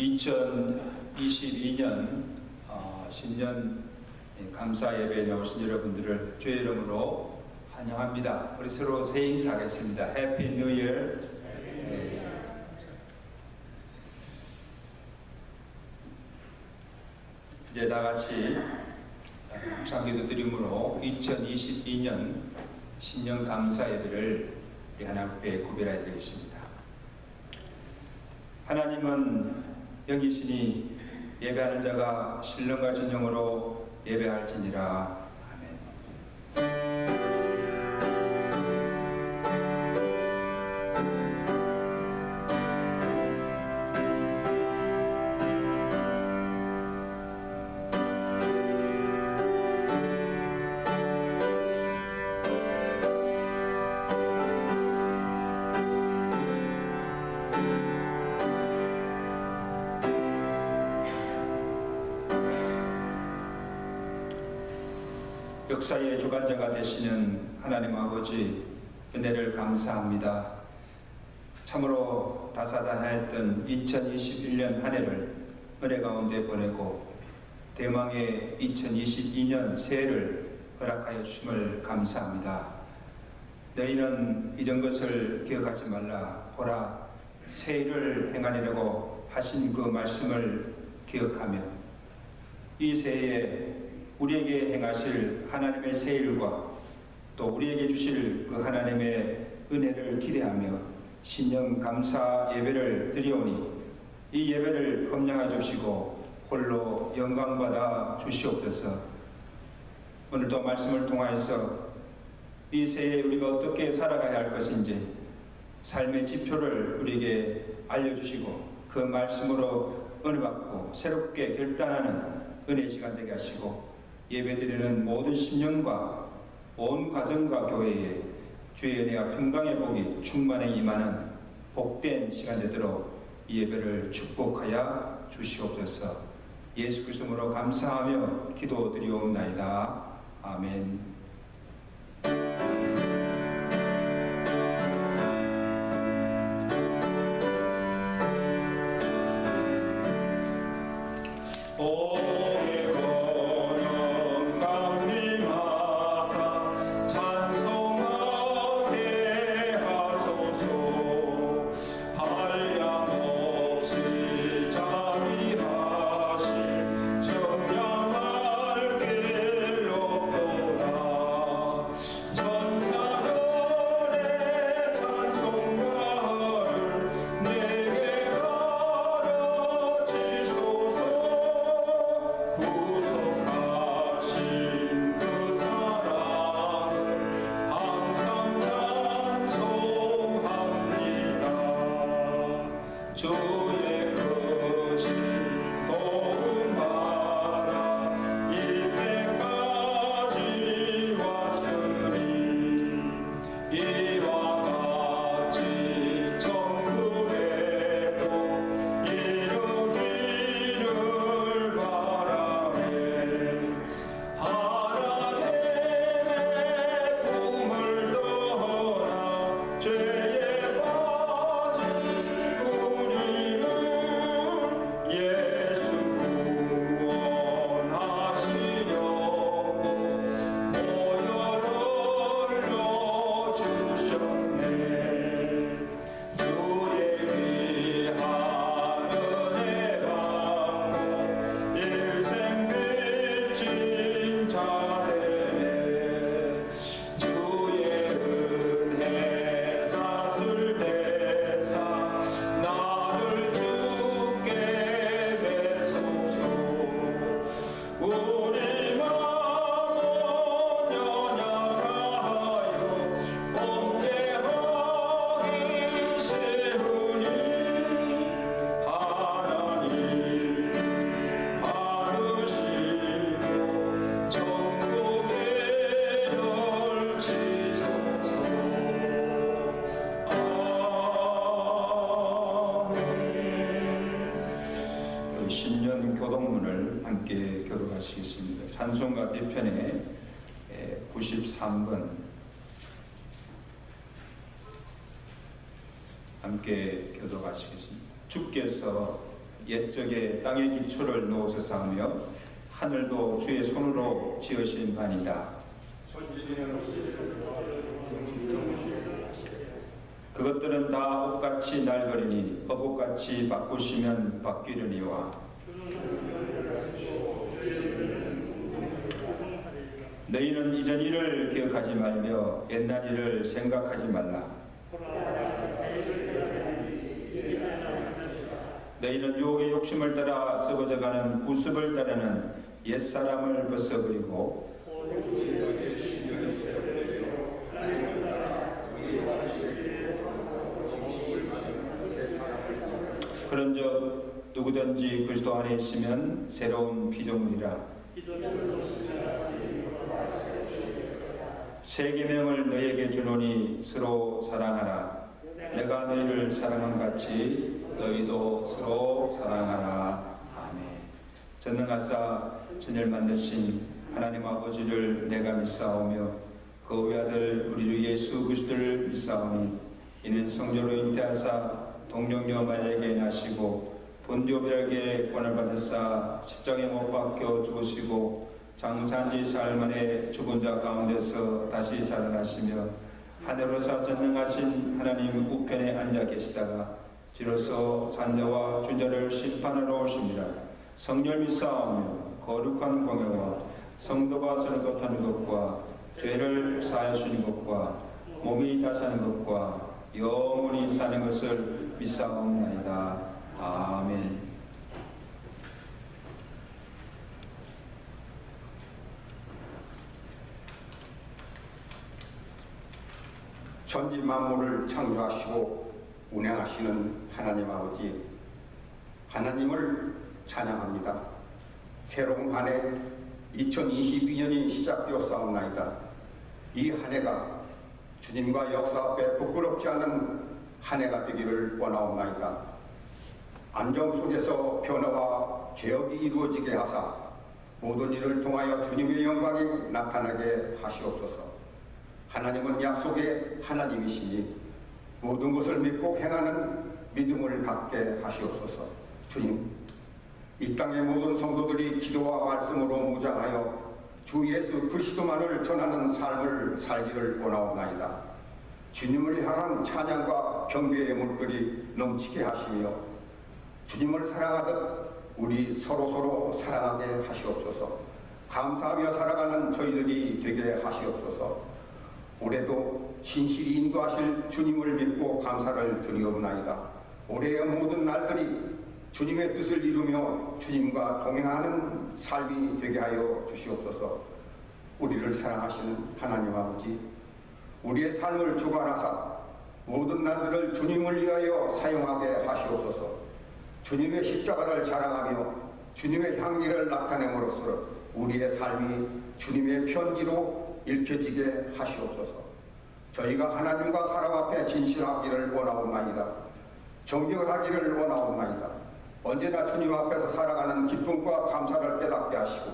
2022년 신년 감사 예배에 나오신 여러분들을 주의 이름으로 환영합니다. 우리 서로 새해 인사하겠습니다. 해피 뉴 이어. 이제 다 같이 감사기도 드림으로 2022년 신년 감사 예배를 우리 하나님 앞에 구별해야 되겠습니다. 하나님은 여기시니 예배하는 자가 신령과 진정으로 예배할지니라. 아멘. 역사의 주관자가 되시는 하나님 아버지, 은혜를 감사합니다. 참으로 다사다난했던 2021년 한 해를 은혜 가운데 보내고 대망의 2022년 새해를 허락하여 주심을 감사합니다. 너희는 이전 것을 기억하지 말라. 보라, 새해를 행하리라고 하신 그 말씀을 기억하며 이 새해에 우리에게 행하실 하나님의 새 일과 또 우리에게 주실 그 하나님의 은혜를 기대하며 신년 감사 예배를 드리오니 이 예배를 헌량해 주시고 홀로 영광받아 주시옵소서. 오늘도 말씀을 통하여서 이 새해에 우리가 어떻게 살아가야 할 것인지 삶의 지표를 우리에게 알려주시고 그 말씀으로 은혜받고 새롭게 결단하는 은혜 시간 되게 하시고 예배드리는 모든 심령과 온 가정과 교회에 주의 은혜와 평강의 복이 충만히 임하는 복된 시간 되도록 이 예배를 축복하여 주시옵소서. 예수 그리스도로 감사하며 기도드리옵나이다. 아멘. 찬송가 뒤편에 93번 함께 교독하시겠습니다. 주께서 옛적에 땅의 기초를 놓으소서 하며 하늘도 주의 손으로 지으신 바니라. 그것들은 다 옷같이 낡으리니 어복같이 바꾸시면 바뀌려니와 너희는 이전 일을 기억하지 말며 옛날 일을 생각하지 말라. 너희는 유혹의 욕심을 따라 썩어져가는 구습을 따르는 옛사람을 벗어버리고 그런즉 누구든지 그리스도 안에 있으면 새로운 피조물이라. 새 계명을 너희에게 주노니 서로 사랑하라. 내가 너희를 사랑한 같이 너희도 서로 사랑하라. 아멘. 전능하사 천을 만드신 하나님 아버지를 내가 믿사오며 그 외아들 우리 주 예수 그리스도를 믿사오니 이는 성령으로 잉태하사 동정녀 마리아에게 나시고 본디오 빌라에게 권을 받으사 십자가에 못 박혀 죽으시고 장사한 지 사흘 만에 죽은 자 가운데서 다시 살아나시며 하늘로서 전능하신 하나님 우편에 앉아 계시다가 비로소 산자와 주자를 심판하러 오십니다. 성령 믿사오며 거룩한 공예와 성도가 서로 교통하는 것과 죄를 사하여 주는 것과 몸이 다 사는 것과 영원히 사는 것을 믿사옵나이다. 아멘. 천지 만물을 창조하시고 운행하시는 하나님 아버지, 하나님을 찬양합니다. 새로운 한 해 2022년이 시작되었사옵나이다. 이 한 해가 주님과 역사 앞에 부끄럽지 않은 한 해가 되기를 원하옵나이다. 안정 속에서 변화와 개혁이 이루어지게 하사 모든 일을 통하여 주님의 영광이 나타나게 하시옵소서. 하나님은 약속의 하나님이시니 모든 것을 믿고 행하는 믿음을 갖게 하시옵소서. 주님, 이 땅의 모든 성도들이 기도와 말씀으로 무장하여 주 예수 그리스도만을 전하는 삶을 살기를 원하옵나이다. 주님을 향한 찬양과 경배의 물결이 넘치게 하시며 주님을 사랑하듯 우리 서로 사랑하게 하시옵소서. 감사하며 살아가는 저희들이 되게 하시옵소서. 올해도 신실히 인도하실 주님을 믿고 감사를 드리옵나이다. 올해의 모든 날들이 주님의 뜻을 이루며 주님과 동행하는 삶이 되게 하여 주시옵소서. 우리를 사랑하시는 하나님 아버지, 우리의 삶을 주관하사 모든 날들을 주님을 위하여 사용하게 하시옵소서. 주님의 십자가를 자랑하며 주님의 향기를 나타냄으로써 우리의 삶이 주님의 편지로 읽혀지게 하시옵소서. 저희가 하나님과 사람 앞에 진실하기를 원하옵나이다. 정직을 하기를 원하옵나이다. 언제나 주님 앞에서 살아가는 기쁨과 감사를 깨닫게 하시고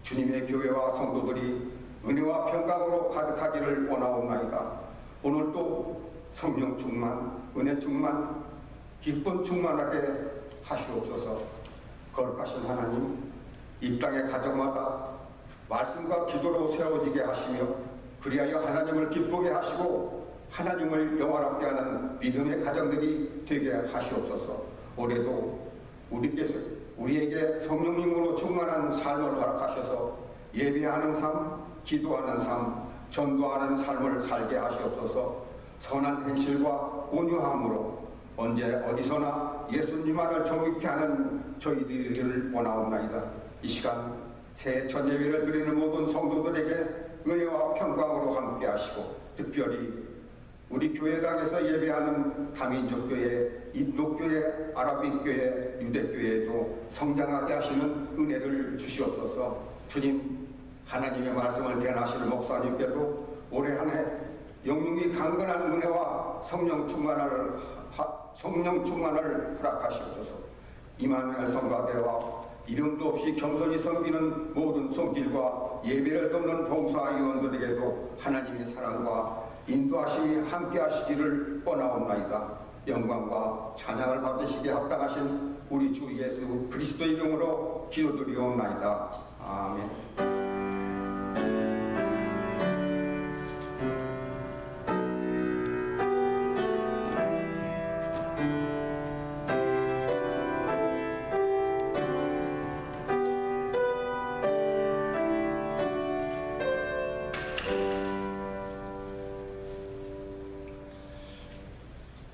주님의 교회와 성도들이 은혜와 평강으로 가득하기를 원하옵나이다. 오늘도 성령 충만, 은혜 충만, 기쁨 충만하게 하시옵소서. 거룩하신 하나님, 이 땅의 가정마다 말씀과 기도로 세워지게 하시며 그리하여 하나님을 기쁘게 하시고 하나님을 영화롭게 하는 믿음의 가정들이 되게 하시옵소서. 올해도 우리에게 성령님으로 충만한 삶을 허락하셔서 예배하는 삶, 기도하는 삶, 전도하는 삶을 살게 하시옵소서. 선한 행실과 온유함으로 언제 어디서나 예수님만을 정직히 하는 저희들을 원하옵나이다. 이 시간 새해 첫 예배를 드리는 모든 성도들에게 은혜와 평강으로 함께 하시고 특별히 우리 교회당에서 예배하는 다민족교회, 인도교회, 아라빅교회, 유대교회에도 성장하게 하시는 은혜를 주시옵소서. 주님, 하나님의 말씀을 대하시는 목사님께도 올해 한 해 영육이 강건한 은혜와 성령 충만을 허락하시옵소서. 이만희 성가대와 이름도 없이 겸손히 섬기는 모든 손길과 예배를 돕는 봉사위원들에게도 하나님의 사랑과 인도하심이 함께 하시기를 원하옵나이다. 영광과 찬양을 받으시기에 합당하신 우리 주 예수 그리스도의 이름으로 기도드리옵나이다. 아멘.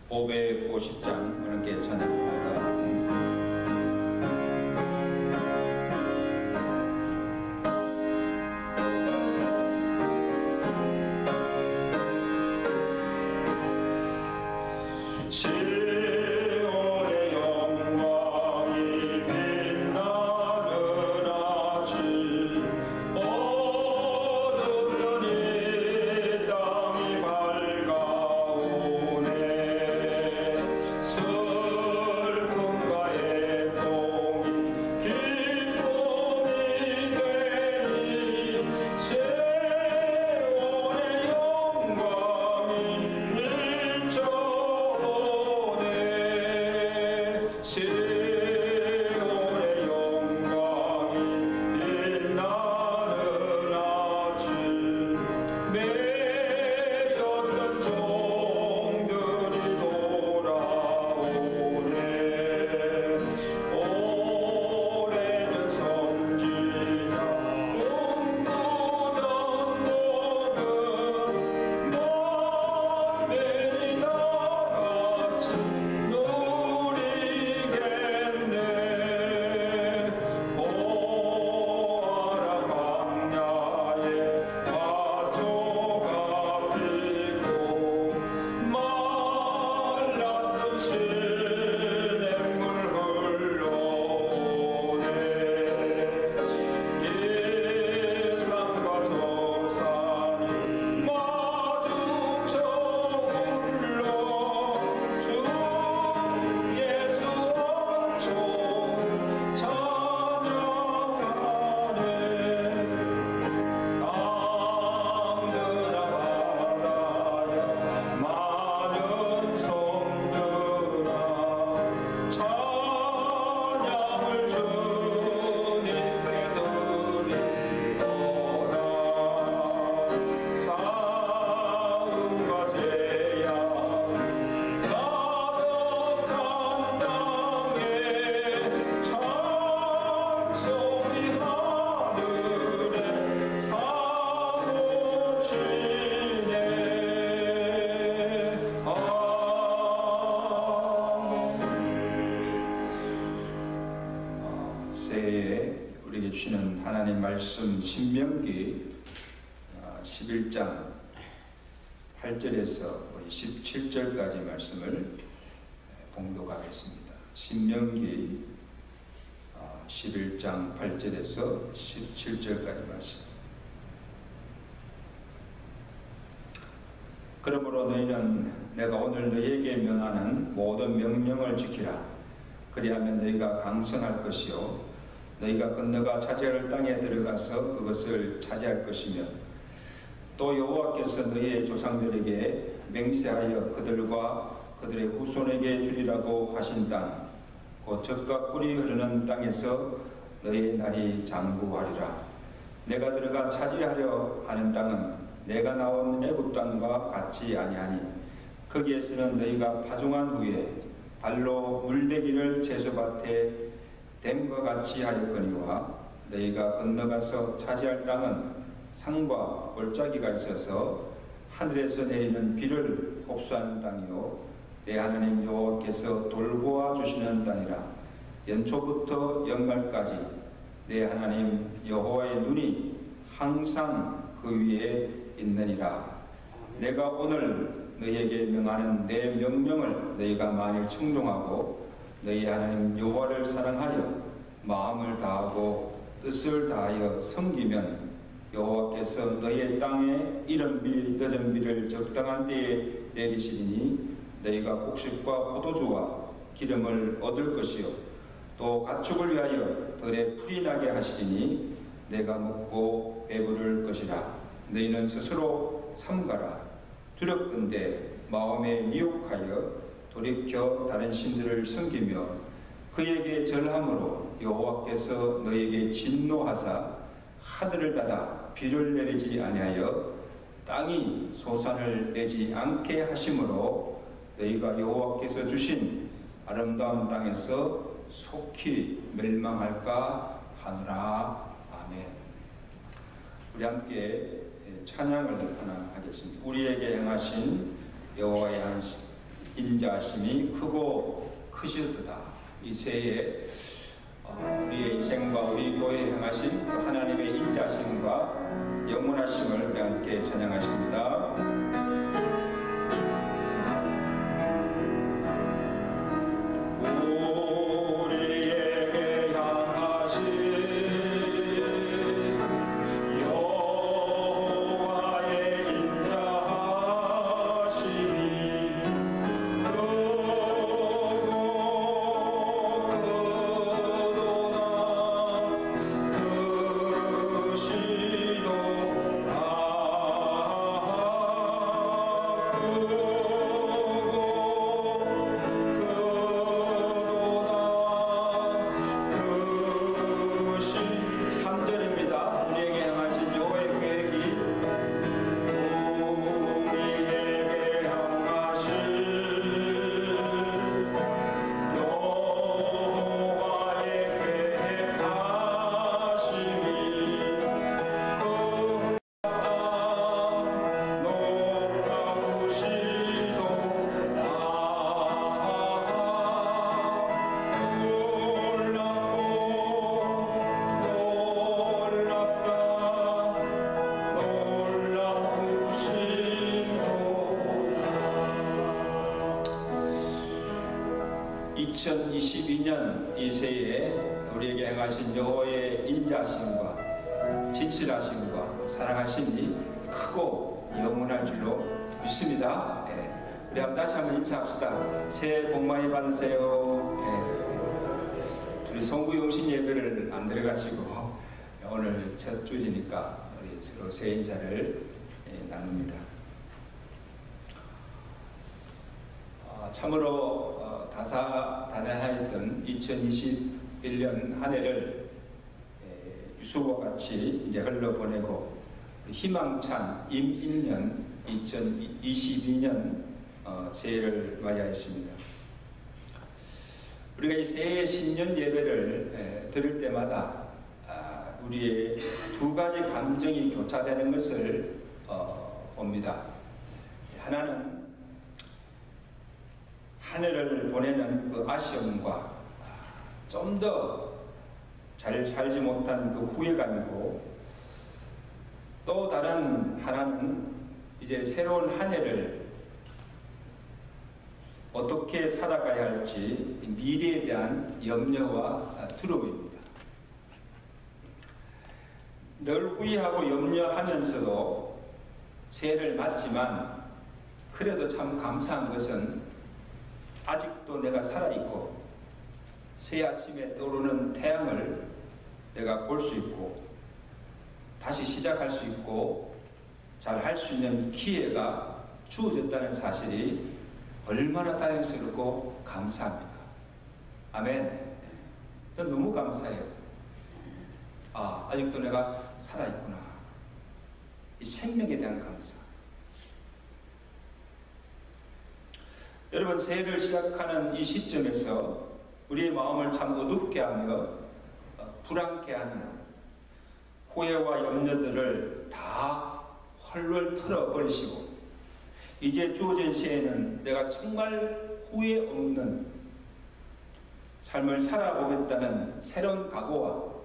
오백 50장 함께 찬양합니다. 우리에게 주시는 하나님 말씀 신명기 11장 8절에서 17절까지 말씀을 봉독하겠습니다. 신명기 11장 8절에서 17절까지 말씀. 그러므로 너희는 내가 오늘 너희에게 명하는 모든 명령을 지키라. 그리하면 너희가 강성할 것이요 너희가 건너가 차지할 땅에 들어가서 그것을 차지할 것이며 또 여호와께서 너희의 조상들에게 맹세하여 그들과 그들의 후손에게 주리라고 하신 땅 곧 젖과 꿀이 흐르는 땅에서 너희의 날이 장구하리라. 내가 들어가 차지하려 하는 땅은 내가 나온 애굽 땅과 같지 아니하니 거기에서는 너희가 파종한 후에 발로 물대기를 채소밭에 댐과 같이 하였거니와 너희가 건너가서 차지할 땅은 산과 골짜기가 있어서 하늘에서 내리는 비를 흡수하는 땅이요 내 하나님 여호와께서 돌보아 주시는 땅이라. 연초부터 연말까지 내 하나님 여호와의 눈이 항상 그 위에 있느니라. 내가 오늘 너희에게 명하는 내 명령을 너희가 만일 청종하고 너희 하나님 여호와를 사랑하여 마음을 다하고 뜻을 다하여 섬기면 여호와께서 너희의 땅에 이른 비 늦은 비를 적당한 때에 내리시리니 너희가 곡식과 포도주와 기름을 얻을 것이요 또 가축을 위하여 들에 풀이 나게 하시리니 내가 먹고 배부를 것이라. 너희는 스스로 삼가라. 두렵건대 마음에 미혹하여 돌이켜 다른 신들을 섬기며 그에게 절함으로 여호와께서 너에게 진노하사 하늘을 닫아 비를 내리지 아니하여 땅이 소산을 내지 않게 하심으로 너희가 여호와께서 주신 아름다운 땅에서 속히 멸망할까 하노라. 아멘. 우리 함께 찬양을 하나 하겠습니다. 우리에게 행하신 여호와의 인자하심이 크고 크시도다. 이 새해 우리의 인생과 우리 교회에 행하신 하나님의 인자하심과 영원하심을 우리 함께 찬양하십니다. 이 새해 우리에게 행하신 여호와의 인자하심과 진실하심과 사랑하심이 크고 영원할 줄로 믿습니다. 네. 우리 다시 한번 인사합시다. 새해 복 많이 받으세요. 네. 우리 송구용신 예배를 안 들어가시고 오늘 첫 주일이니까 우리 서로 새해 인사를 나눕니다. 참으로 다사다난하였던 2021년 한 해를 유수와 같이 이제 흘러보내고 희망찬 임일년 2022년 새해를 맞이하였습니다. 우리가 이 새해 신년 예배를 드릴 때마다 우리의 두 가지 감정이 교차되는 것을 봅니다. 하나는 한 해를 보내는 그 아쉬움과 좀 더 잘 살지 못한 그 후회감이고, 또 다른 하나는 이제 새로운 한 해를 어떻게 살아가야 할지 미래에 대한 염려와 두려움입니다. 늘 후회하고 염려하면서도 새해를 맞지만 그래도 참 감사한 것은 아직도 내가 살아있고 새 아침에 떠오르는 태양을 내가 볼 수 있고 다시 시작할 수 있고 잘 할 수 있는 기회가 주어졌다는 사실이 얼마나 다행스럽고 감사합니까? 아멘. 전 너무 감사해요. 아직도 내가 살아있구나. 이 생명에 대한 감사. 여러분, 새해를 시작하는 이 시점에서 우리의 마음을 참 어둡게 하며 불안케 하는 후회와 염려들을 다 헐벌 털어버리시고 이제 주어진 새해는 내가 정말 후회 없는 삶을 살아보겠다는 새로운 각오와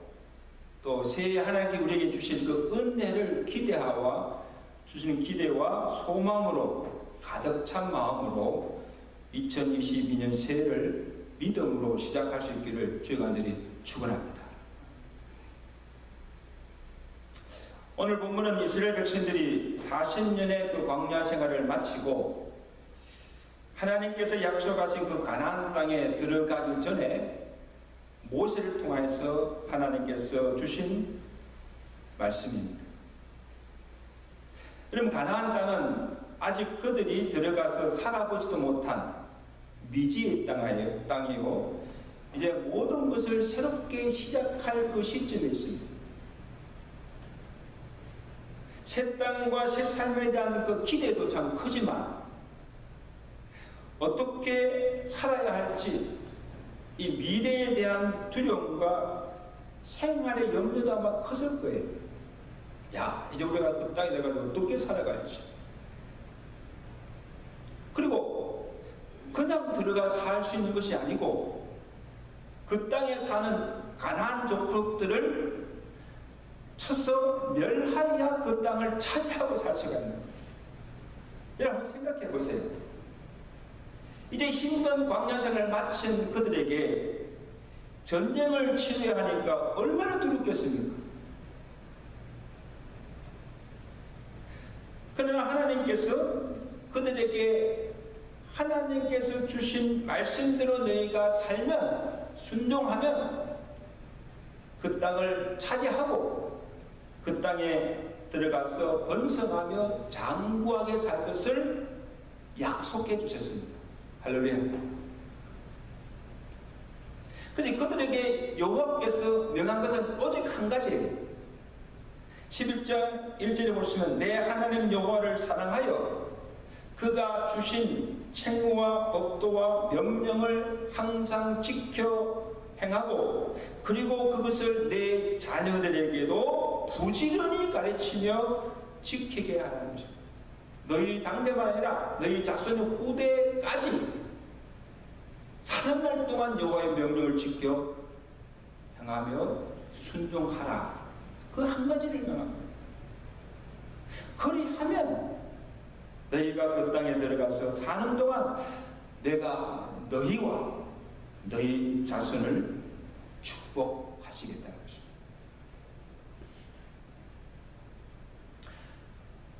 또 새해 하나님께 우리에게 주신 그 은혜를 기대하와 주시는 기대와 소망으로 가득 찬 마음으로 2022년 새해를 믿음으로 시작할 수 있기를 주의 간절히 축원합니다. 오늘 본문은 이스라엘 백성들이 40년의 그 광야 생활을 마치고 하나님께서 약속하신 그 가나안 땅에 들어가기 전에 모세를 통해서 하나님께서 주신 말씀입니다. 그럼 가나안 땅은 아직 그들이 들어가서 살아보지도 못한 미지의 땅이고 이제 모든 것을 새롭게 시작할 그 시점에 있습니다. 새 땅과 새 삶에 대한 그 기대도 참 크지만 어떻게 살아야 할지 이 미래에 대한 두려움과 생활의 염려도 아마 컸을 거예요. 야, 이제 우리가 그 땅에 내가지고 어떻게 살아갈지. 그리고 그냥 들어가 살 수 있는 것이 아니고 그 땅에 사는 가나안 족속들을 쳐서 멸하여야 그 땅을 차지하고 살 수가 있는 거예요. 여러분 생각해 보세요. 이제 힘든 광야생을 마친 그들에게 전쟁을 치러야 하니까 얼마나 두렵겠습니까? 그러나 하나님께서 그들에게 하나님께서 주신 말씀대로 너희가 살면 순종하면 그 땅을 차지하고 그 땅에 들어가서 번성하며 장구하게 살 것을 약속해 주셨습니다. 할렐루야. 그래서 그들에게 여호와께서 명한 것은 오직 한 가지예요. 11장 1절에 보시면 내 하나님 여호와를 사랑하여 그가 주신 책무와 법도와 명령을 항상 지켜 행하고 그리고 그것을 내 자녀들에게도 부지런히 가르치며 지키게 하라는 것입니다. 너희 당대만 아니라 너희 자손의 후대까지 사는 날 동안 여호와의 명령을 지켜 행하며 순종하라. 그 한 가지를 명합니다. 그리하면 너희가 그 땅에 들어가서 사는 동안 내가 너희와 너희 자손을 축복하시겠다는 것입니다.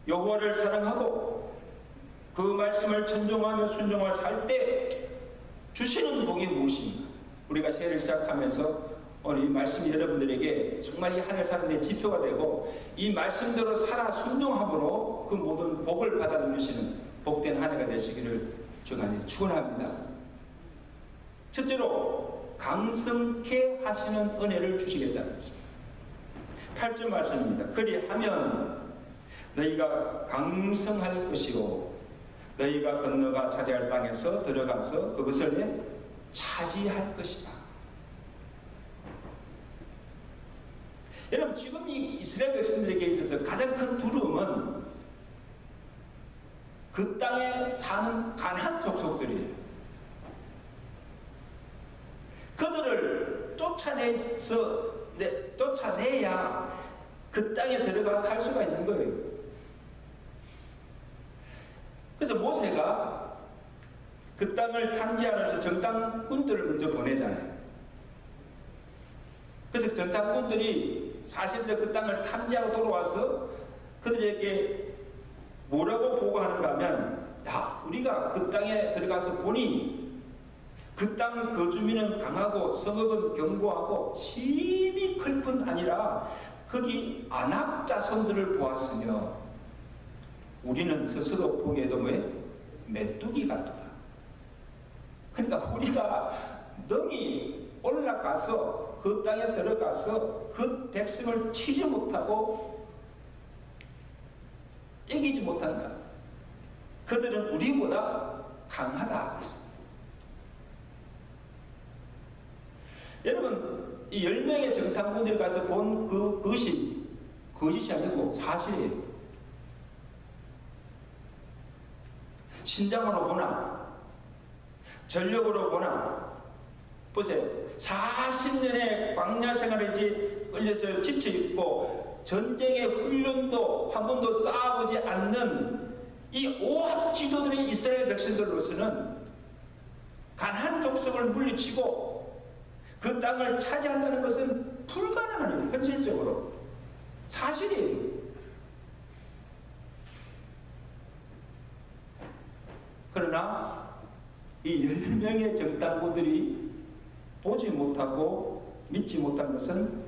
여호와를 사랑하고 그 말씀을 천종하며 순종하며 살 때 주시는 복이 무엇입니까? 우리가 새해를 시작하면서 오늘 이 말씀이 여러분들에게 정말 이 한 해 사는 데 지표가 되고 이 말씀대로 살아 순종함으로 그 모든 복을 받아 누리시는 복된 한 해가 되시기를 주간에 축원합니다. 첫째로 강성케 하시는 은혜를 주시겠다는 것입니다. 8절 말씀입니다. 그리하면 너희가 강성할 것이요 너희가 건너가 차지할 땅에서 들어가서 그것을 차지할 것이다. 여러분 지금 이 이스라엘 백성들에게 있어서 가장 큰 두려움은 그 땅에 사는 가나안 족속들이에요. 그들을 쫓아내야 그 땅에 들어가 살 수가 있는 거예요. 그래서 모세가 그 땅을 탐지하면서 정탐꾼들을 먼저 보내잖아요. 그래서 정탐꾼들이 40대 그 땅을 탐지하고 돌아와서 그들에게 뭐라고 보고하는가 하면 야, 우리가 그 땅에 들어가서 보니 그 땅 거주민은 강하고 성읍은 견고하고 심히 클 뿐 아니라 거기 아낙 자손들을 보았으며 우리는 스스로 보기에도 메뚜기 같도다. 그러니까 우리가 능히 올라가서 그 땅에 들어가서 그 백성을 치지 못하고 이기지 못한다. 그들은 우리보다 강하다. 여러분 이 10명의 정탐꾼들이 가서 본 그것이 거짓이 아니고 사실이에요. 신장으로 보나 전력으로 보나 보세요. 40년의 광야 생활에 이제 걸려서 지쳐있고 전쟁의 훈련도 한 번도 쌓아보지 않는 이 오합 지도들의 이스라엘 백성들로서는 가나안 족속을 물리치고 그 땅을 차지한다는 것은 불가능한 현실적으로 사실이에요. 그러나 이 10명의 정탐꾼들이 보지 못하고 믿지 못한 것은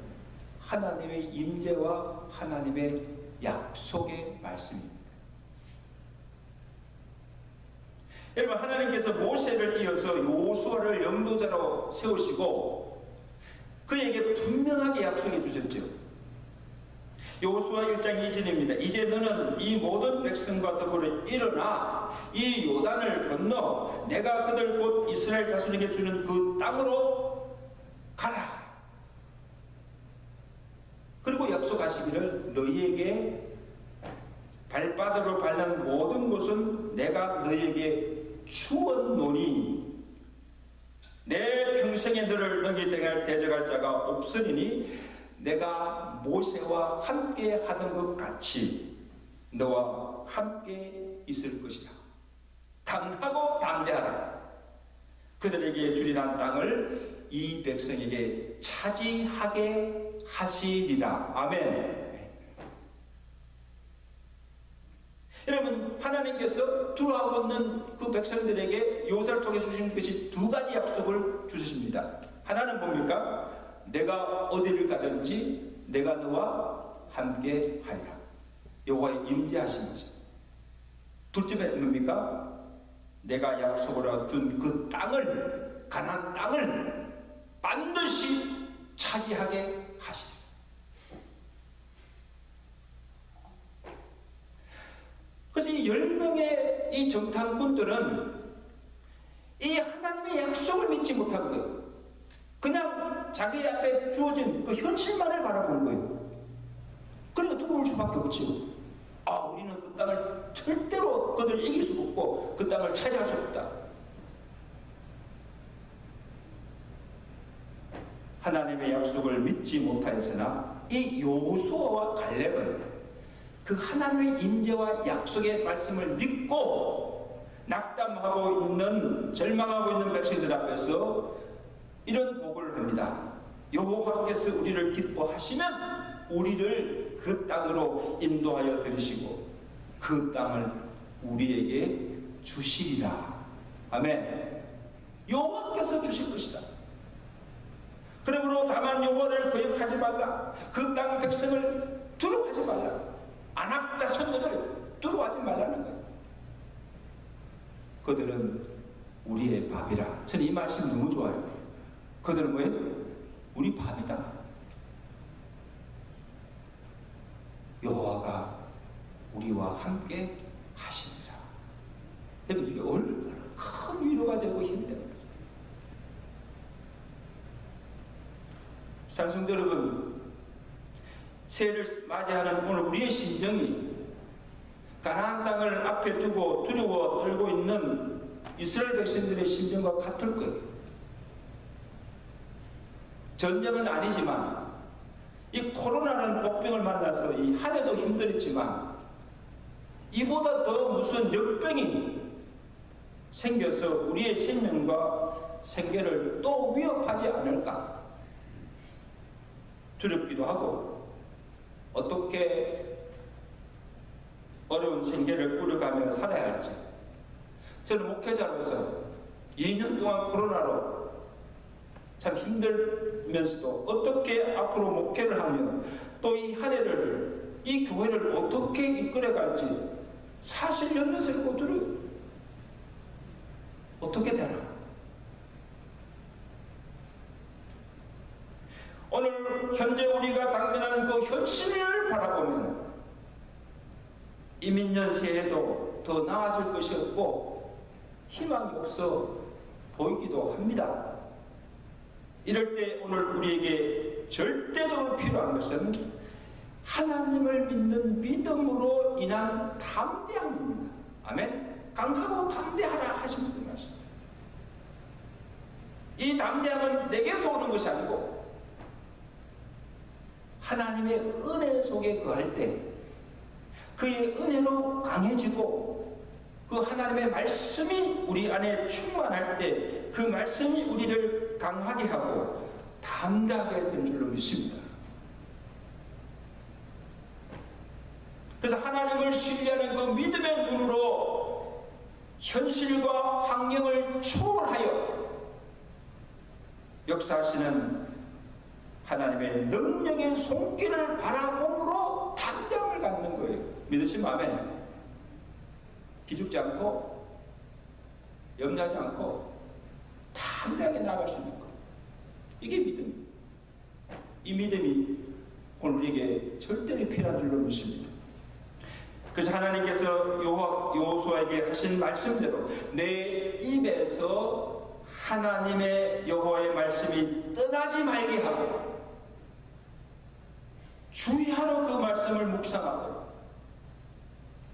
하나님의 임재와 하나님의 약속의 말씀입니다. 여러분, 하나님께서 모세를 이어서 여호수아를 영도자로 세우시고 그에게 분명하게 약속해 주셨죠. 여호수아 1장 2절입니다. 이제 너는 이 모든 백성과 더불어 일어나 이 요단을 건너 내가 그들 곧 이스라엘 자손에게 주는 그 땅으로 가라. 그리고 약속하시기를 너희에게 발바닥으로 밟는 모든 곳은 내가 너희에게 주었노니 내 평생에 너를 너희 등을 대적할 자가 없으리니 내가 모세와 함께 하던 것 같이 너와 함께 있을 것이라. 강하고 담대하라. 그들에게 주리란 땅을 이 백성에게 차지하게 하시리라. 아멘. 여러분, 하나님께서 두려워하고 있는 그 백성들에게 요사를 통해 주신 것이 두 가지 약속을 주셨습니다. 하나는 뭡니까? 내가 어디를 가든지 내가 너와 함께 하리라. 여호와의 임재하신 거죠. 둘째는 뭡니까? 내가 약속으로 준 그 땅을, 가나안 땅을 반드시 차지하게 하시리라. 그래서 이 10명의 이 정탐꾼들은 이 하나님의 약속을 믿지 못한 거예요. 그냥 자기 앞에 주어진 그 현실만을 바라본 거예요. 그러니까 두려울 수밖에 없지요. 아, 우리는 그 땅을 절대로 그들을 이길 수 없고 그 땅을 차지할 수 없다. 하나님의 약속을 믿지 못하였으나 이 여호수아와 갈렙은 그 하나님의 임재와 약속의 말씀을 믿고 낙담하고 있는, 절망하고 있는 백성들 앞에서 이런 고백을 합니다. 여호와께서 우리를 기뻐하시면 우리를 그 땅으로 인도하여 들이시고 그 땅을 우리에게 주시리라. 아멘. 여호와께서 주실 것이다. 그러므로 다만 여호와를 거역하지 말라. 그 땅 백성을 두려워하지 말라. 안악 자손들을 두려워하지 말라는 거예요. 그들은 우리의 밥이라. 저는 이 말씀 너무 좋아요. 그들은 뭐예요? 우리 밥이다. 여호와가 우리와 함께 하시리라. 여러분, 이게 얼마나 큰 위로가 되고 힘이 됩니다. 산성도 여러분, 새해를 맞이하는 오늘 우리의 심정이 가나안 땅을 앞에 두고 두려워 떨고 있는 이스라엘 백성들의 심정과 같을 거예요. 전쟁은 아니지만 이 코로나는 복병을 만나서 이 한 해도 힘들었지만 이보다 더 무슨 역병이 생겨서 우리의 생명과 생계를 또 위협하지 않을까 두렵기도 하고, 어떻게 어려운 생계를 꾸려가며 살아야 할지. 저는 목회자로서 2년 동안 코로나로 참 힘들면서도 어떻게 앞으로 목회를 하며 또 이 한 해를, 이 교회를 어떻게 이끌어갈지 사실 연못을 꼬두려 어떻게 되나. 오늘 현재 우리가 당면하는 그 현실을 바라보면 이민년 새해도 더 나아질 것이 없고 희망이 없어 보이기도 합니다. 이럴 때 오늘 우리에게 절대적으로 필요한 것은 하나님을 믿는 믿음으로 인한 담대함입니다. 아멘. 강하고 담대하라 하신 분이 말씀입니다. 이 담대함은 내게서 오는 것이 아니고 하나님의 은혜 속에 거할 때 그의 은혜로 강해지고 그 하나님의 말씀이 우리 안에 충만할 때 그 말씀이 우리를 강하게 하고 담대하게 된 줄로 믿습니다. 그래서 하나님을 신뢰하는 그 믿음의 눈으로 현실과 환경을 초월하여 역사하시는 하나님의 능력의 손길을 바라봄으로 담대함을 갖는 거예요. 믿으시면 아멘. 기죽지 않고 염려하지 않고 담대하게 나아갈 수 있는 것. 이게 믿음입니다. 이 믿음이 오늘 우리에게 절대로 필요한 줄로 믿습니다. 그래서 하나님께서 여호수아에게 하신 말씀대로 내 입에서 하나님의 여호와의 말씀이 떠나지 말게 하고 주의하러 그 말씀을 묵상하고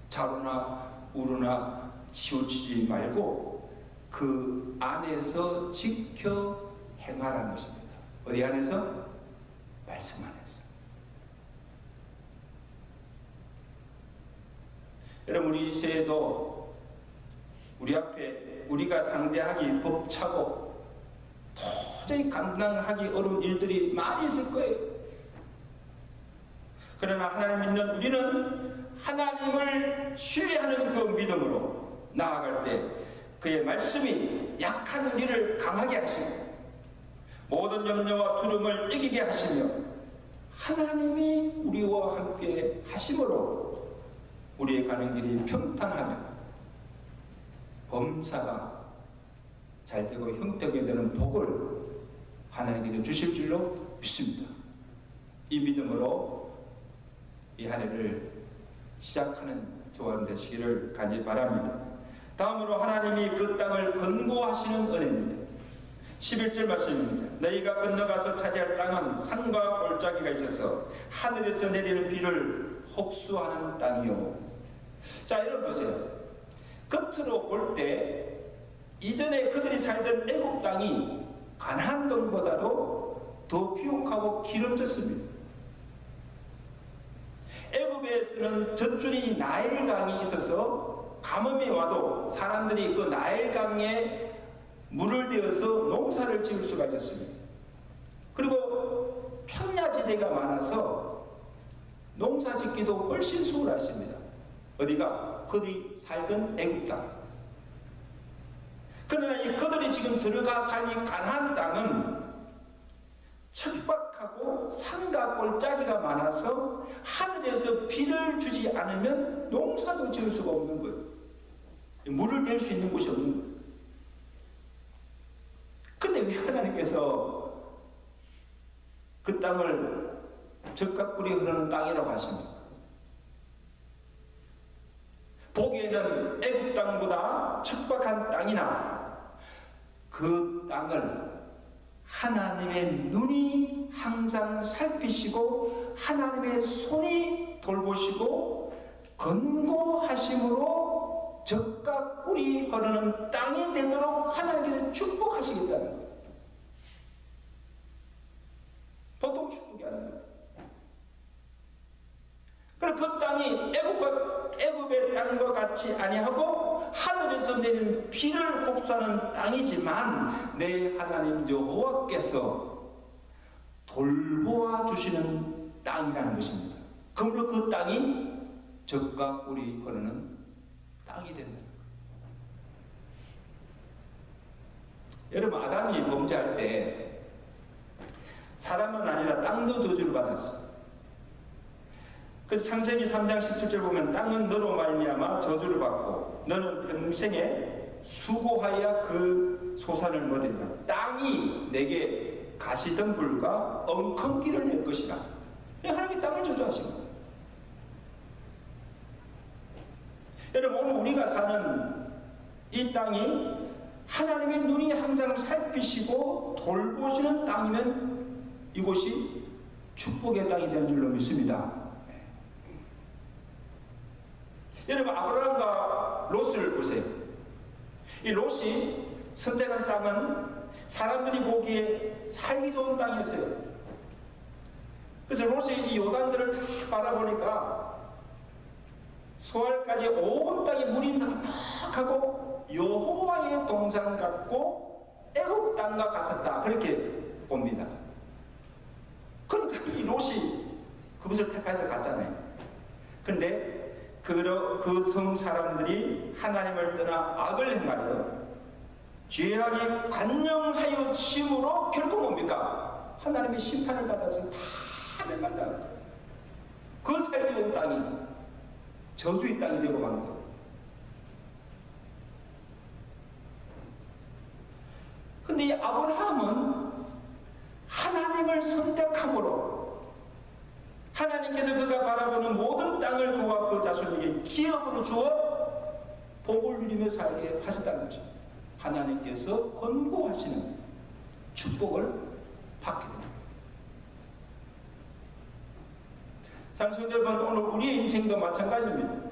자로나 우로나 치우치지 말고 그 안에서 지켜 행하라는 것입니다. 어디 안에서? 말씀 안에서. 여러분, 우리 시대에도 우리 앞에 우리가 상대하기 벅차고 도저히 감당하기 어려운 일들이 많이 있을 거예요. 그러나 하나님 믿는 우리는 하나님을 신뢰하는 그 믿음으로 나아갈 때 그의 말씀이 약한 우리를 강하게 하시고 모든 염려와 두려움을 이기게 하시며 하나님이 우리와 함께 하심으로 우리의 가는 길이 평탄하며 범사가 잘 되고 형통하게 되는 복을 하나님께서 주실 줄로 믿습니다. 이 믿음으로 이 한 해를 시작하는 저와 되시기를 간절히 바랍니다. 다음으로 하나님이 그 땅을 건고하시는 은혜입니다. 11절 말씀입니다. 너희가 건너가서 차지할 땅은 산과 골짜기가 있어서 하늘에서 내리는 비를 흡수하는 땅이요. 자, 여러분 보세요. 겉으로 볼 때 이전에 그들이 살던 애국 땅이 가나안 땅보다도 더 비옥하고 기름졌습니다. 애굽에서는 젖줄이 나일강이 있어서 가뭄이 와도 사람들이 그 나일강에 물을 대어서 농사를 지을 수가 있었습니다. 그리고 평야지대가 많아서 농사 짓기도 훨씬 수월했습니다. 어디가? 그들이 살던 애굽 땅. 그러나 이 그들이 지금 들어가 살이 가나안 땅은 척박하고 산과 골짜기가 많아서 하늘에서 비를 주지 않으면 농사도 지을 수가 없는 거예요. 물을 댈 수 있는 곳이 없는 거예요. 근데 왜 하나님께서 그 땅을 젖과 꿀이 흐르는 땅이라고 하십니까? 보기에는 애굽 땅보다 척박한 땅이나 그 땅을 하나님의 눈이 항상 살피시고 하나님의 손이 돌보시고 건고하심으로 젖과 꿀이 흐르는 땅이 되도록 하나님께서 축복하시겠다는 거예요. 보통 축복이 아닙니다. 그럼 그 땅이 애굽의 땅과 같이 아니하고 하늘에서 내리는 비를 흡수하는 땅이지만 내 하나님 여호와께서 돌보아 주시는 땅이라는 것입니다. 그러므로 그 땅이 젖과 꿀이 흐르는 땅이 된다. 여러분, 아담이 범죄할 때 사람은 아니라 땅도 저주를 받았어요. 그래서 창세기 3장 17절 보면 땅은 너로 말미암아 저주를 받고 너는 평생에 수고하여 그 소산을 먹으리라. 땅이 내게 가시덤불과 엉겅기를 낼 것이라. 하나님이 땅을 저주하신 거예요. 여러분, 오늘 우리가 사는 이 땅이 하나님의 눈이 항상 살피시고 돌보시는 땅이면 이곳이 축복의 땅이 되는 줄로 믿습니다. 여러분, 아브라함과 롯을 보세요. 이 롯이 선택한 땅은 사람들이 보기에 살기 좋은 땅이었어요. 그래서 롯이 이 요단들을 다 바라보니까 소알까지 온 땅에 물이 넉넉하고 여호와의 동산 같고 애굽 땅과 같았다. 그렇게 봅니다. 그러니까 이 롯이 그것을 택해서 갔잖아요. 그런데 그 성 사람들이 하나님을 떠나 악을 행하여 죄악이 관영하여 심으로 결국 뭡니까? 하나님의 심판을 받아서 다 멸망당한 거예요. 그 살기 온 땅이 저주의 땅이 되고 만 거예요. 자손에게 기업으로 주어 복을 누리며 살게 하셨다는 것입니다. 하나님께서 권고하시는 축복을 받게 됩니다. 사랑하는 여러분, 오늘 우리의 인생도 마찬가지입니다.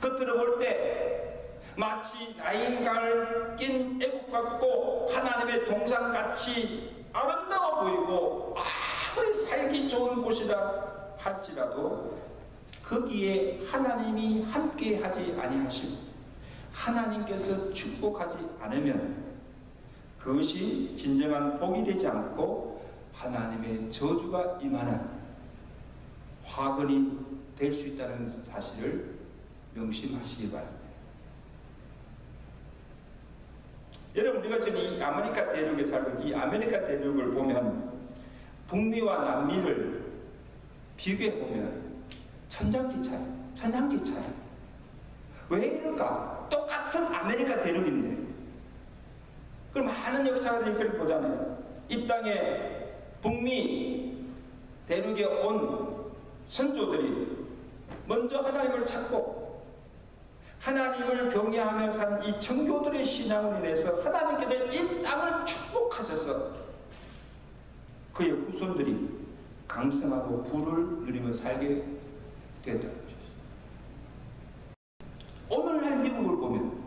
겉으로 볼 때 마치 나인강을 낀 애국 같고 하나님의 동산같이 아름다워 보이고 아무리 살기 좋은 곳이라 할지라도 거기에 하나님이 함께 하지 아니하시고 하나님께서 축복하지 않으면 그것이 진정한 복이 되지 않고 하나님의 저주가 임하는 화근이 될 수 있다는 사실을 명심하시기 바랍니다. 여러분, 우리가 지금 이 아메리카 대륙에 살고 이 아메리카 대륙을 보면 북미와 남미를 비교해 보면 천장지 차이. 왜 이럴까? 똑같은 아메리카 대륙인데. 그럼 많은 역사가들이 그렇게 보잖아요. 이 땅에 북미 대륙에 온 선조들이 먼저 하나님을 찾고 하나님을 경외하며 산 이 청교들의 신앙을 인해서 하나님께서 이 땅을 축복하셔서 그의 후손들이 강성하고 부를 누리며 살게 되었다는 것이죠. 오늘날 미국을 보면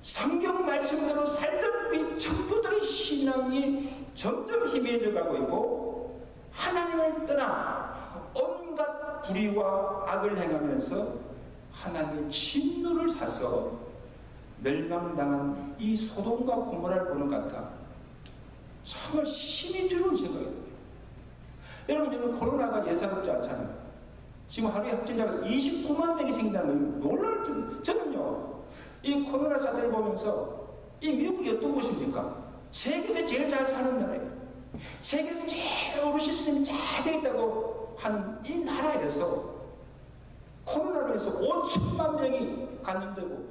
성경 말씀대로 살던 이 청교들의 신앙이 점점 희미해져 가고 있고 하나님을 떠나 온갖 불의와 악을 행하면서 하나님의 진노를 사서 멸망당한 이 소돔과 고모라를 보는 것 같아 정말 힘이 들어오는 생각이 들어요. 여러분, 코로나가 예사롭지 않잖아요. 지금 하루에 확진자가 29만 명이 생긴다는 거 놀랄 줄. 저는요, 이 코로나 사태를 보면서 이 미국이 어떤 곳입니까? 세계에서 제일 잘 사는 나라예요. 세계에서 제일 어르신 시스템이 잘 되겠다고 하는 이 나라에서 코로나로 해서 5천만 명이 감염되고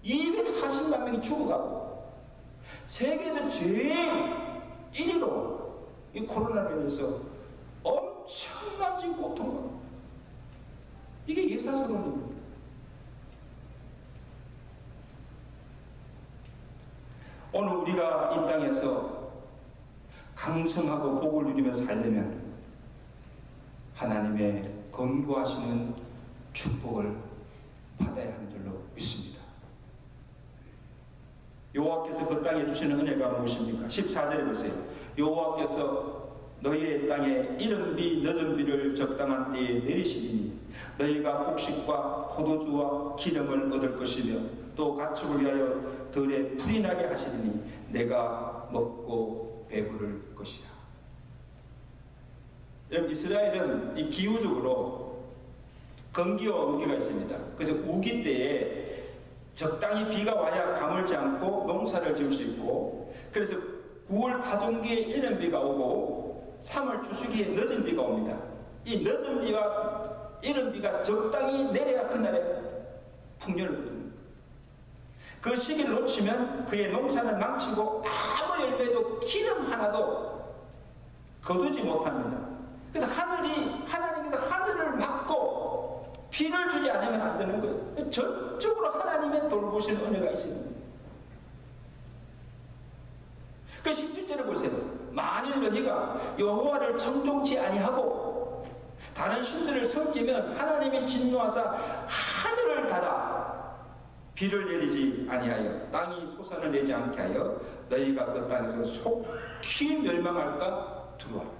240만 명이 죽어가고 세계에서 제일 1위로 이 코로나로 인해서 엄청난 지금 고통을, 이게 예사스러운 일입니다. 오늘 우리가 이 땅에서 강성하고 복을 누리며 살려면 하나님의 권고하시는 축복을 받아야 하는 줄로 믿습니다. 여호와께서 그 땅에 주시는 은혜가 무엇입니까? 14절에 보세요. 여호와께서 너희의 땅에 이른 비 늦은 비를 적당한 때에 내리시리니 너희가 곡식과 포도주와 기름을 얻을 것이며 또 가축을 위하여 들에 풀이 나게 하시리니 내가 먹고 배부를 것이라. 여러분, 이스라엘은 이 기후적으로 건기와 우기가 있습니다. 그래서 우기 때에 적당히 비가 와야 가물지 않고 농사를 지을 수 있고, 그래서 9월 파종기에 이른 비가 오고 3월 추수기에 늦은 비가 옵니다. 이 늦은 비와 이른 비가 적당히 내려야 그날에 풍년을 거둡니다. 그 시기를 놓치면 그의 농사는 망치고 아무 열매도 기름 하나도 거두지 못합니다. 그래서 하나님께서 하늘을 막고 비를 주지 않으면 안 되는 거예요. 전적으로 하나님의 돌보시는 은혜가 있습니다. 그 17절을 보세요. 만일 너희가 여호와를 청종치 아니하고 다른 신들을 섬기면 하나님이 진노하사 하늘을 닫아 비를 내리지 아니하여 땅이 소산을 내지 않게 하여 너희가 그 땅에서 속히 멸망할까 두려워하라.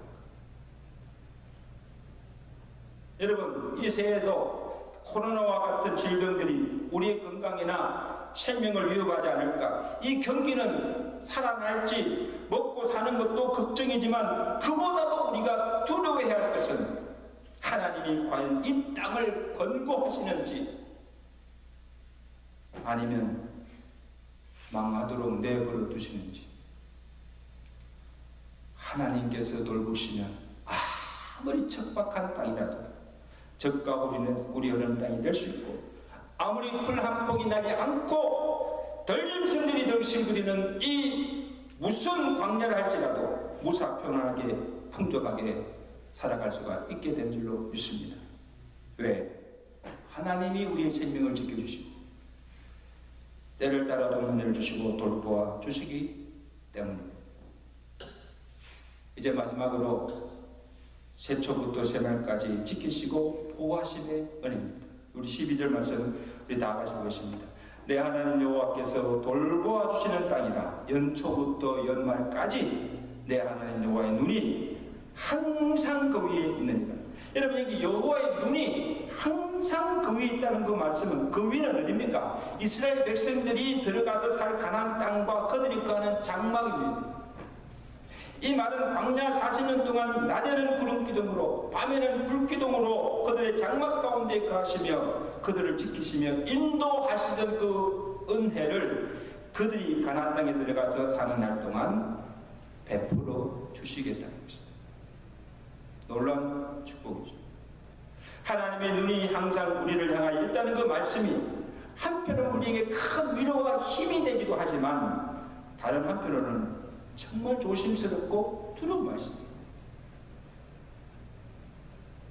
여러분, 이 새해에도 코로나와 같은 질병들이 우리의 건강이나 생명을 위협하지 않을까? 이 경기는 살아날지 먹고 사는 것도 걱정이지만 그보다도 우리가 두려워해야 할 것은 하나님이 과연 이 땅을 권고하시는지 아니면 망하도록 내버려 두시는지. 하나님께서 돌보시면 아무리 척박한 땅이라도 적과 우리 어는 땅이 될 수 있고, 아무리 풀 한 폭이 나지 않고 덜짐승들이 덩실거리는 이 무슨 광야를 할지라도 무사편하게 풍족하게 살아갈 수가 있게 된 줄로 믿습니다. 왜? 하나님이 우리의 생명을 지켜주시고 때를 따라도 은혜를 주시고 돌보아 주시기 때문입니다. 이제 마지막으로 새초부터 새날까지 지키시고 보호하심의 은혜입니다. 우리 12절 말씀 우리 다 같이 보겠습니다. 내 하나님 여호와께서 돌보아 주시는 땅이라 연초부터 연말까지 내 하나님 여호와의 눈이 항상 그 위에 있느니라. 여러분, 여기 여호와의 눈이 항상 그 위에 있다는 그 말씀은, 그 위는 어디입니까? 이스라엘 백성들이 들어가서 살 가나안 땅과 그들이 거하는 장막입니다. 이 말은 광야 40년 동안 낮에는 구름기둥으로 밤에는 불기둥으로 그들의 장막 가운데 거하시며 그들을 지키시며 인도하시던 그 은혜를 그들이 가나안 땅에 들어가서 사는 날 동안 베풀어 주시겠다는 것입니다. 놀라운 축복이죠. 하나님의 눈이 항상 우리를 향하여 있다는 그 말씀이 한편은 우리에게 큰 위로와 힘이 되기도 하지만 다른 한편으로는 정말 조심스럽고 두려운 말씀이에요.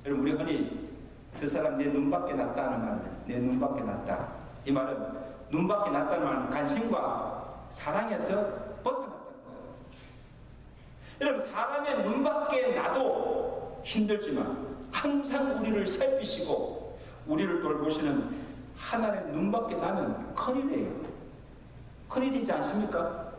여러분, 우리 흔히 그 사람 내 눈밖에 낫다는 말은, 내 눈밖에 낫다, 이 말은 눈밖에 낫다는 말은 관심과 사랑에서 벗어났다는 거예요. 여러분, 사람의 눈밖에 나도 힘들지만 항상 우리를 살피시고 우리를 돌보시는 하나님의 눈밖에 나면 큰일이에요. 큰일이지 않습니까?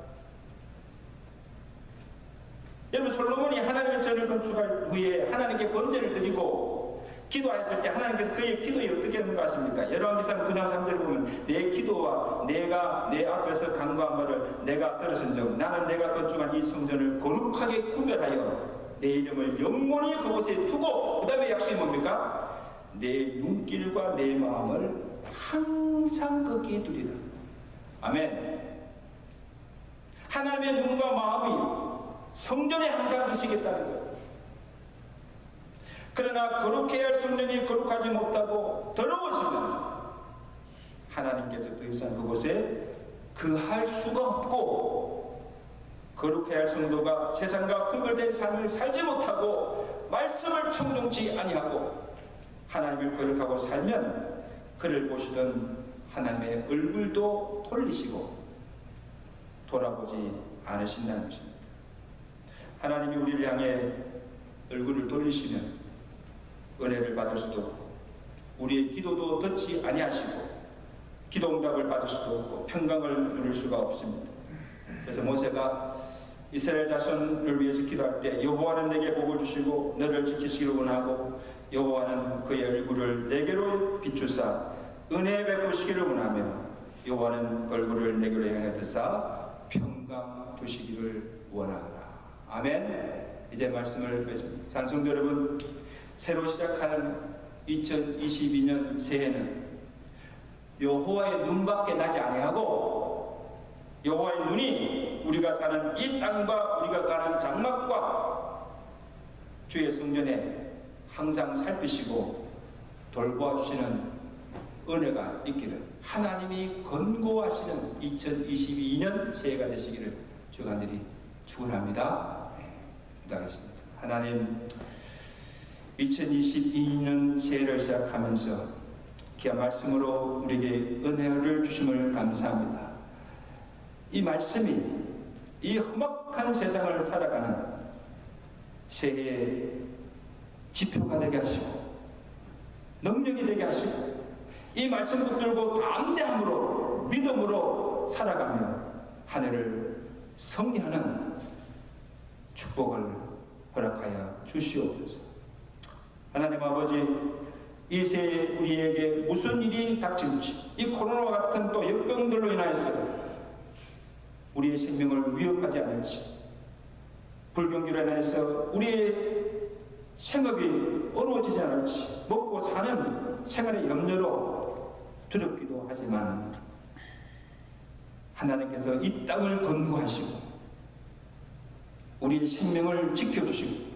여러분, 솔로몬이 하나님의 전을 건축할 후에 하나님께 번제를 드리고 기도하였을 때 하나님께서 그의 기도에 어떻게 하는 것 같습니까? 열왕기상 9장 3절 보면 내 기도와 내가 내 앞에서 간구한 말을 내가 들었은즉 나는 내가 건축한 이 성전을 거룩하게 구별하여 내 이름을 영원히 그곳에 두고, 그 다음에 약속이 뭡니까? 내 눈길과 내 마음을 항상 거기에 두리라. 아멘. 하나님의 눈과 마음이 성전에 항상 두시겠다는 거예요. 그러나 거룩해야 할 성전이 거룩하지 못하고 더러워지면 하나님께서 더 이상 그곳에 거할 수가 없고, 거룩해야 할 성도가 세상과 구별된 삶을 살지 못하고 말씀을 청종치 아니하고 하나님을 거룩하고 살면 그를 보시던 하나님의 얼굴도 돌리시고 돌아보지 않으신다는 것입니다. 하나님이 우리를 향해 얼굴을 돌리시면 은혜를 받을 수도 없고 우리의 기도도 듣지 아니하시고 기도응답을 받을 수도 없고 평강을 누릴 수가 없습니다. 그래서 모세가 이스라엘 자손을 위해서 기도할 때 여호와는 내게 복을 주시고 너를 지키시기를 원하고 여호와는 그의 얼굴을 내게로 비추사 은혜 베푸시기를 원하며 여호와는 그 얼굴을 내게로 향해 드사 평강 두시기를 원하노라. 아멘. 이제 말씀을 뵙습니다. 산성도 여러분, 새로 시작하는 2022년 새해는 여호와의 눈밖에 나지 아니하고 여호와의 눈이 우리가 사는 이 땅과 우리가 가는 장막과 주의 성전에 항상 살피시고 돌보아 주시는 은혜가 있기를, 하나님이 권고하시는 2022년 새해가 되시기를 주 간절히 축원합니다. 기도하겠습니다. 하나님, 2022년 새해를 시작하면서 귀한 말씀으로 우리에게 은혜를 주심을 감사합니다. 이 말씀이 이 험악한 세상을 살아가는 새해의 지표가 되게 하시고 능력이 되게 하시고 이 말씀 붙들고 담대함으로 믿음으로 살아가며 한 해를 승리하는 축복을 허락하여 주시옵소서. 하나님 아버지, 이 새해 우리에게 무슨 일이 닥칠지, 이 코로나와 같은 또 역병들로 인하여서 우리의 생명을 위협하지 않을지, 불경기로 인해서 우리의 생업이 어려워지지 않을지, 먹고 사는 생활의 염려로 두렵기도 하지만 하나님께서 이 땅을 건고하시고 우리의 생명을 지켜주시고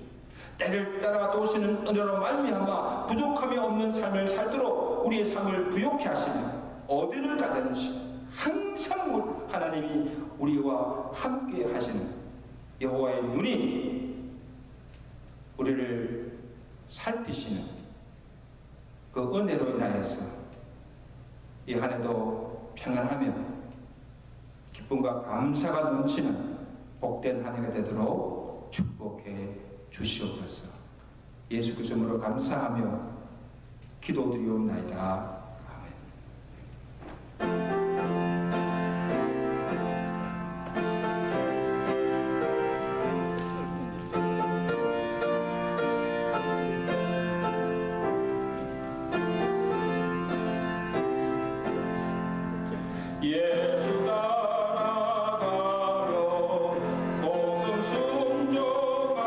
때를 따라 도시는 은혜로 말미암아 부족함이 없는 삶을 살도록 우리의 삶을 부욕케 하시며 어디를 가든지 항상 하나님이 우리와 함께 하시는 여호와의 눈이 우리를 살피시는 그 은혜로 인하여서 이 한 해도 평안하며 기쁨과 감사가 넘치는 복된 한 해가 되도록 축복해 주시옵소서. 예수 그리스도 이름으로 감사하며 기도드리옵나이다. 예수 따라가며 복음 순종하며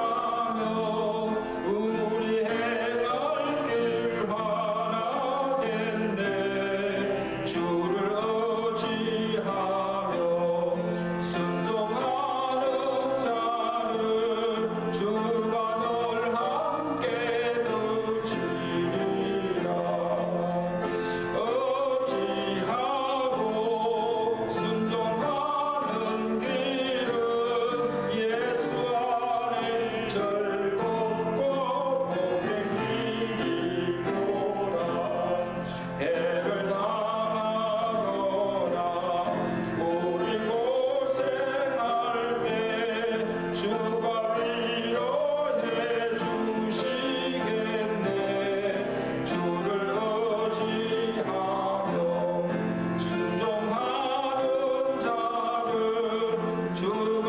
우리 행할 길 환하겠네. 주를 의지하며 순종하는 자를 주가 늘 함께 두시리라. 순종하는 길은 예수 안에 즐겁고 복된 길이로라. 해를 당하거나 우리 고생할 때 주가 위로해 주시겠네. 주를 의지하며 순종하는 자를 주가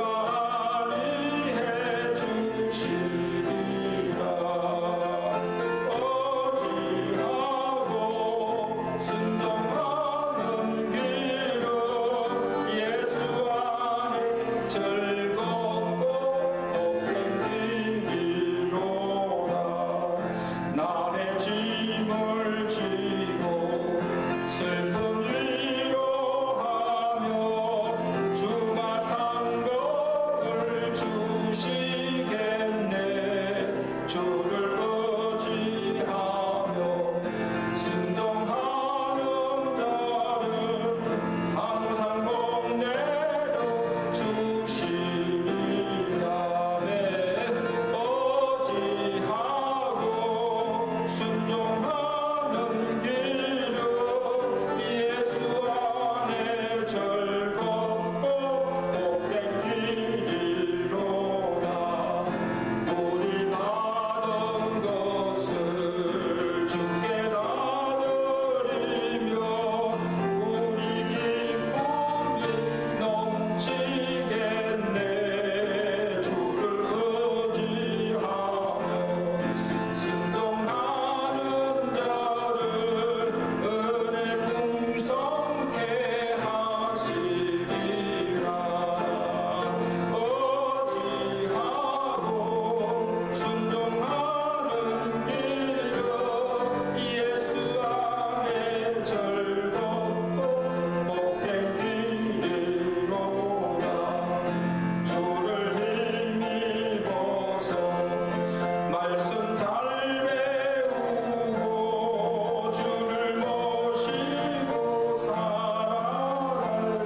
안위해 주시리라. 의지하고 순종하는 길은 예수 안에 즐겁고 복된 길이로라. 남의 짐을 지고 슬픔 위로하며 주가 상급을 주시겠네. 주를 의지하며 순종하는 자를 항상 복내려 주시리라. 의지하고 순종하는 길은 예수 안에 즐겁고 복된 길이로다. 우리 받은 것을 주께 다 드리며 우리 기쁨이 넘치겠네. 주를 의지하며 순종하는 자를 은혜 풍성케 하시리라. 의지하고 순종하는 길은 예수 안에 즐겁고 복된 길이로라. 주를 힘입어서 말씀 잘 배우고 주를 모시고 살아갈게.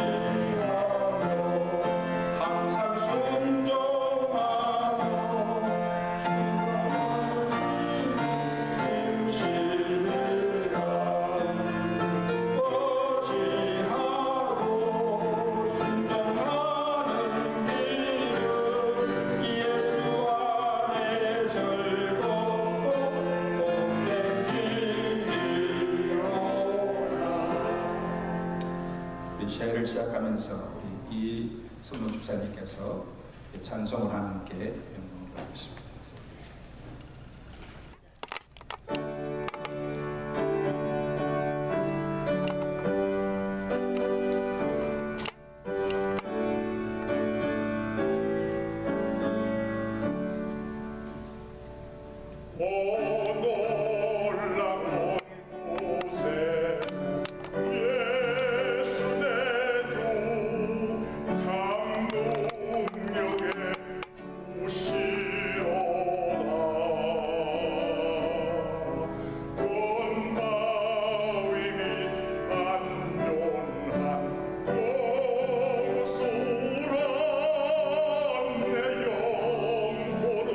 의지하고 항상 순종하며 주시리라. 의지하고 순종하는 길은 예수 안에 즐겁고 복된 길이로라. 우리 새해를 시작하면서 우리 이 성모 집사님께서 찬송을 함께 연주하고 있습니다. 놀라운 곳에 예수 내 주 감동력에 주시로다. 건바위 및 안전한 곳으로 내 영혼을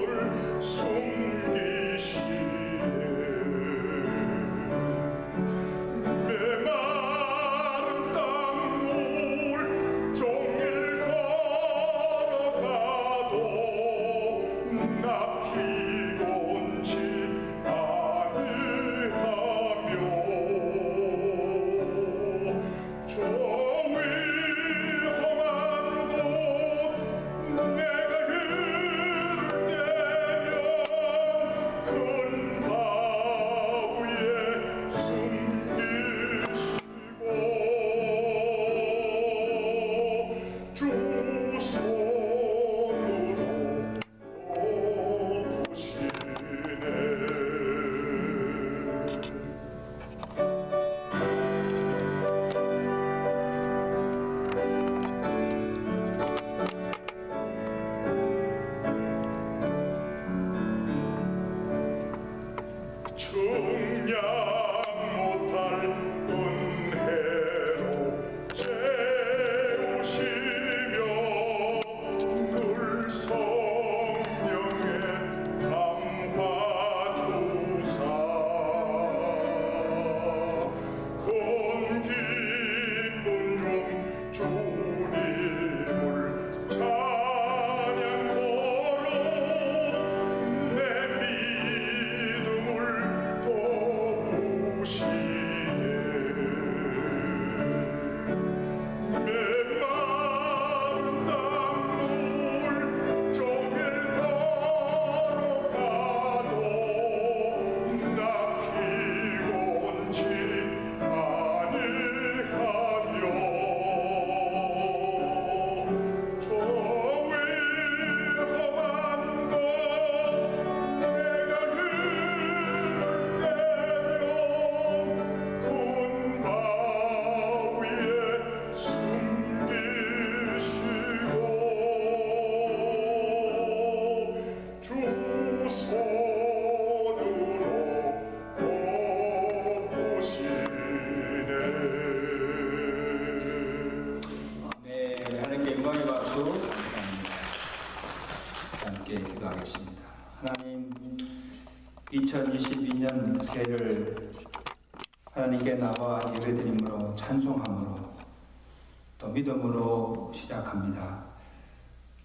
함께 기도하겠습니다. 하나님, 2022년 새해를 하나님께 나와 예배드림으로 찬송함으로 또 믿음으로 시작합니다.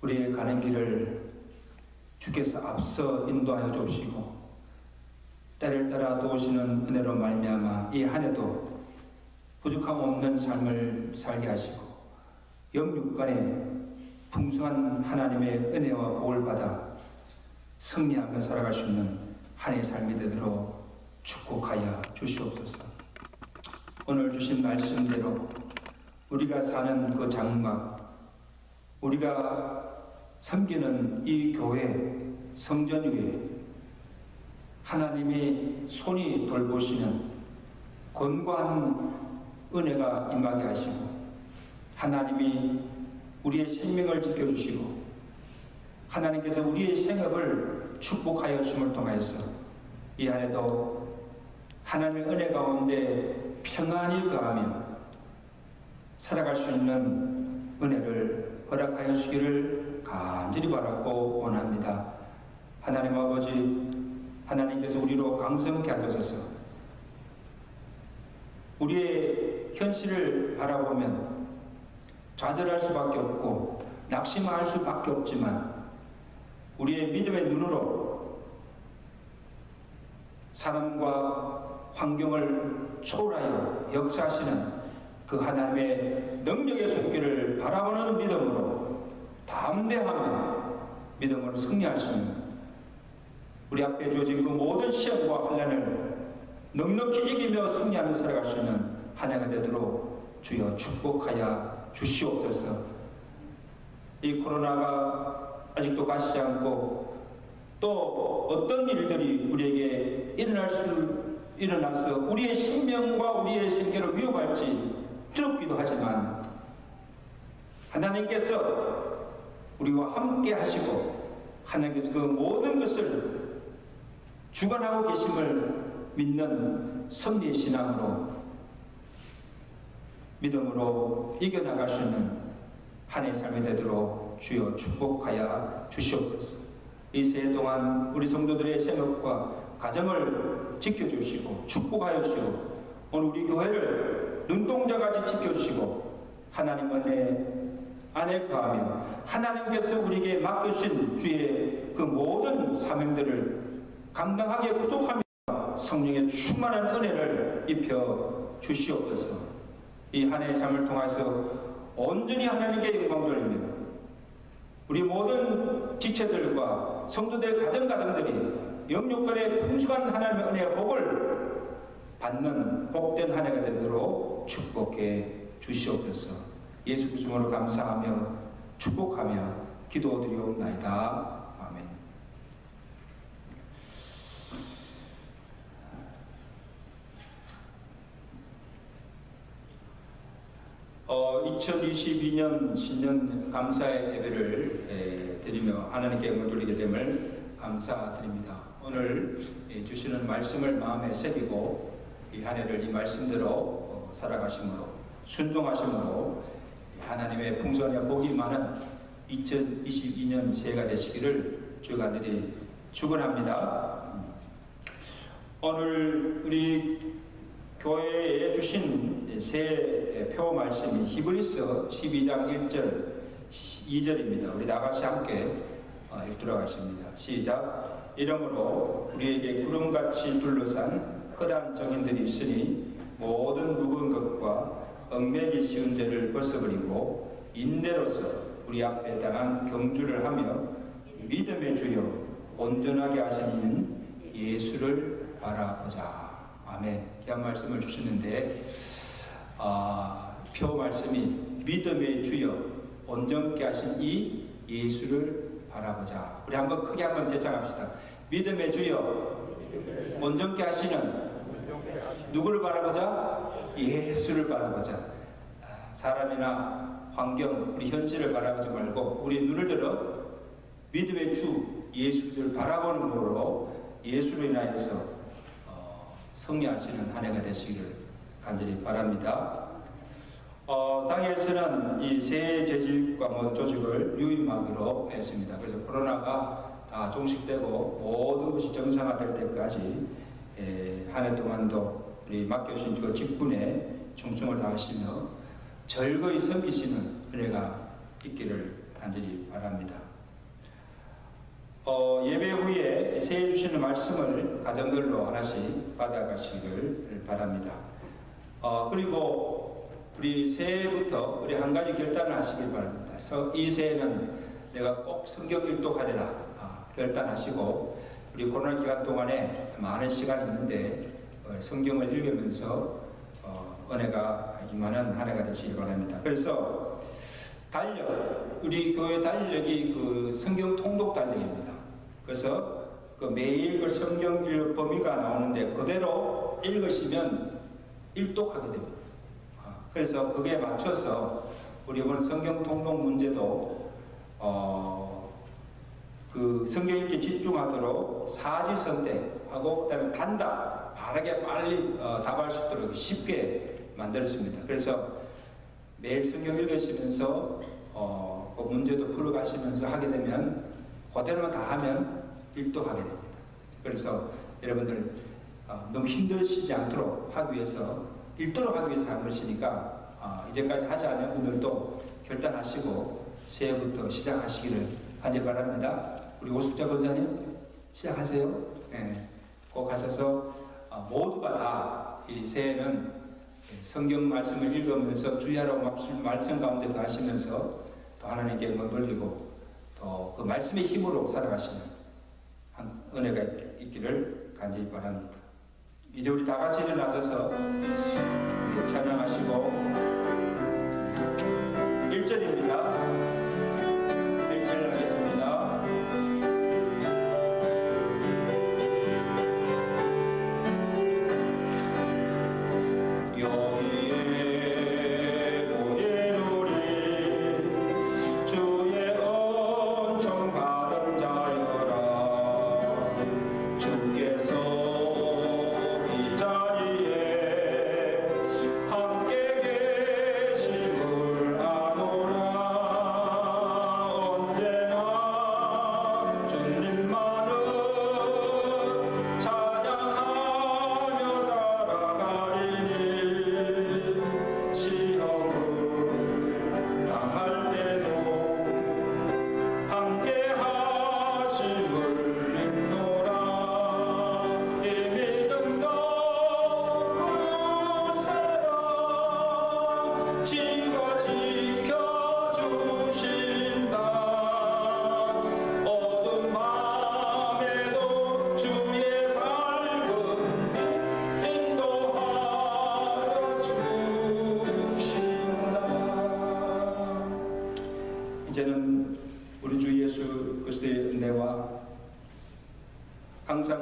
우리의 가는 길을 주께서 앞서 인도하여 주시고 때를 따라 도우시는 은혜로 말미암아 이 한 해도 부족함 없는 삶을 살게 하시고 영육간에 풍성한 하나님의 은혜와 복을 받아 승리하며 살아갈 수 있는 한 해의 삶이 되도록 축복하여 주시옵소서. 오늘 주신 말씀대로 우리가 사는 그 장막, 우리가 섬기는 이 교회 성전 위에 하나님의 손이 돌보시는 권고한 은혜가 임하게 하시고 하나님이 우리의 생명을 지켜주시고 하나님께서 우리의 생업을 축복하여 주심을 통하여서 이 안에도 하나님의 은혜 가운데 평안히 거하며 살아갈 수 있는 은혜를 허락하여 주시기를 간절히 바라고 원합니다. 하나님 아버지, 하나님께서 우리로 강성케 하셔서 우리의 현실을 바라보면 좌절할 수밖에 없고 낙심할 수밖에 없지만 우리의 믿음의 눈으로 사람과 환경을 초월하여 역사하시는 그 하나님의 능력의 손길을 바라보는 믿음으로 담대하며 믿음으로 승리할 수 있는 우리 앞에 주어진 그 모든 시험과 환난을 넉넉히 이기며 승리하며 살아갈 수 있는 한 해가 되도록 주여 축복하여 주시옵소서. 이 코로나가 아직도 가시지 않고 또 어떤 일들이 우리에게 일어나서 우리의 생명과 우리의 생계를 위협할지 두렵기도 하지만 하나님께서 우리와 함께 하시고 하나님께서 그 모든 것을 주관하고 계심을 믿는 승리의 신앙으로 믿음으로 이겨나갈 수 있는 한 해의 삶이 되도록 주여 축복하여 주시옵소서. 이 새해 동안 우리 성도들의 생업과 가정을 지켜주시고 축복하여 주시고 오늘 우리 교회를 눈동자같이 지켜주시고 하나님 안에 거하며 하나님께서 우리에게 맡기신 주의 그 모든 사명들을 감당하기에 부족함이 성령의 충만한 은혜를 입혀 주시옵소서. 이 한 해의 삶을 통해서 온전히 하나님께 영광 돌리며 우리 모든 지체들과 성도들의 가정들이 영육간의 풍성한 하나님의 은혜와 복을 받는 복된 한 해가 되도록 축복해 주시옵소서. 예수 그리스도로 감사하며 축복하며 기도드리옵나이다. 아멘. 2022년 신년 감사의 예배를 드리며 하나님께 영광 돌리게 됨을 감사드립니다. 오늘 주시는 말씀을 마음에 새기고 이 한 해를 이 말씀대로 살아가심으로 순종하심으로 하나님의 풍성한 복이 많은 2022년 새해가 되시기를 주가 간절히 축원합니다. 오늘 우리 교회에 주신 새 표 말씀이 히브리서 12장 1절 2절입니다. 우리 다같이 함께 읽도록 하겠습니다. 시작. 이러므로 우리에게 구름같이 둘러싼 허다한 정인들이 있으니 모든 무거운 것과 얽매기 쉬운 죄를 벗어버리고 인내로서 우리 앞에 당한 경주를 하며 믿음의 주여 온전하게 하신 이는 예수를 바라보자. 아멘. 귀한 말씀을 주시는데 표 말씀이 믿음의 주여 온전케 하신 이 예수를 바라보자. 우리 한번 크게 한번 제창합시다. 믿음의 주여 온전케 하시는 누구를 바라보자? 예수를 바라보자. 사람이나 환경, 우리 현실을 바라보지 말고 우리 눈을 들어 믿음의 주 예수를 바라보는 것으로 예수로 인하여서 승리하시는 한 해가 되시기를 간절히 바랍니다. 당에서는 이 새 재직과 조직을 유임하기로 했습니다. 그래서 코로나가 다 종식되고 모든 것이 정상화될 때까지 한 해 동안도 우리 맡겨주신 그 직분에 충성을 다하시며 즐거이 섬기시는 은혜가 있기를 간절히 바랍니다. 예배 후에 새해 주시는 말씀을 가정들로 하나씩 받아가시기를 바랍니다. 그리고 우리 새해부터 우리 한 가지 결단을 하시길 바랍니다. 이 새해는 내가 꼭 성경 일독하리라 결단하시고 우리 코로나 기간 동안에 많은 시간이 있는데 성경을 읽으면서 은혜가 임하는 한 해가 되시길 바랍니다. 그래서 달력, 우리 교회 달력이 그 성경 통독 달력입니다. 그래서 그 매일 그 성경 읽을 범위가 나오는데 그대로 읽으시면 일독하게 됩니다. 그래서 그게 맞춰서 우리 이번 성경 통독 문제도 그 성경 읽기 집중하도록 사지선택하고 그다음에 단답 바르게 빨리 답할 수 있도록 쉽게 만들었습니다. 그래서 매일 성경 읽으시면서 그 문제도 풀어가시면서 하게 되면 그대로만 다 하면 일독하게 됩니다. 그래서 여러분들 너무 힘드시지 않도록 하기 위해서 읽도록 하기 위해서 한 것이니까 이제까지 하지 않은 분들도 결단하시고 새해부터 시작하시기를 간절히 바랍니다. 우리 오숙자 권사님 시작하세요. 네. 꼭 하셔서 모두가 다 이 새해는 성경 말씀을 읽으면서 주야로 말씀 가운데 가시면서 또 하나님께 영광 돌리고 또 그 말씀의 힘으로 살아가시는 은혜가 있기를 간절히 바랍니다. 이제 우리 다 같이 일어나셔서 찬양하시고 1절입니다. 1절을 하겠습니다. 함께 계심을 아노라.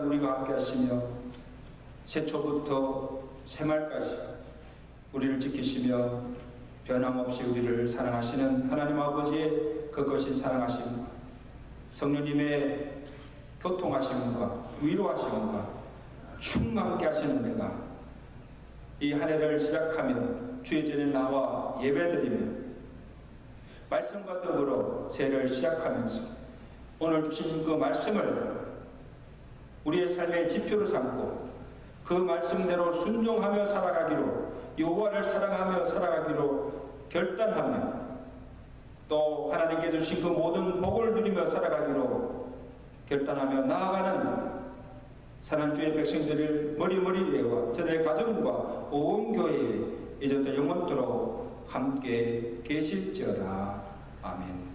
우리와 함께 하시며 새초부터 새말까지 우리를 지키시며 변함없이 우리를 사랑하시는 하나님 아버지의 그것인 사랑하심과 성령님의 교통하심과 위로하심과 충만케 하시는 내가 이 한 해를 시작하며 주의 전에 나와 예배드리며 말씀과 더불어 새해를 시작하면서 오늘 주신 그 말씀을 우리의 삶의 지표로 삼고 그 말씀대로 순종하며 살아가기로, 여호와를 사랑하며 살아가기로 결단하며 또 하나님께 주신 그 모든 복을 누리며 살아가기로 결단하며 나아가는 사랑하는 주의 백성들을 머리머리와 저들의 가정과 온 교회에 이제부터 영원토록 함께 계실지어다. 아멘.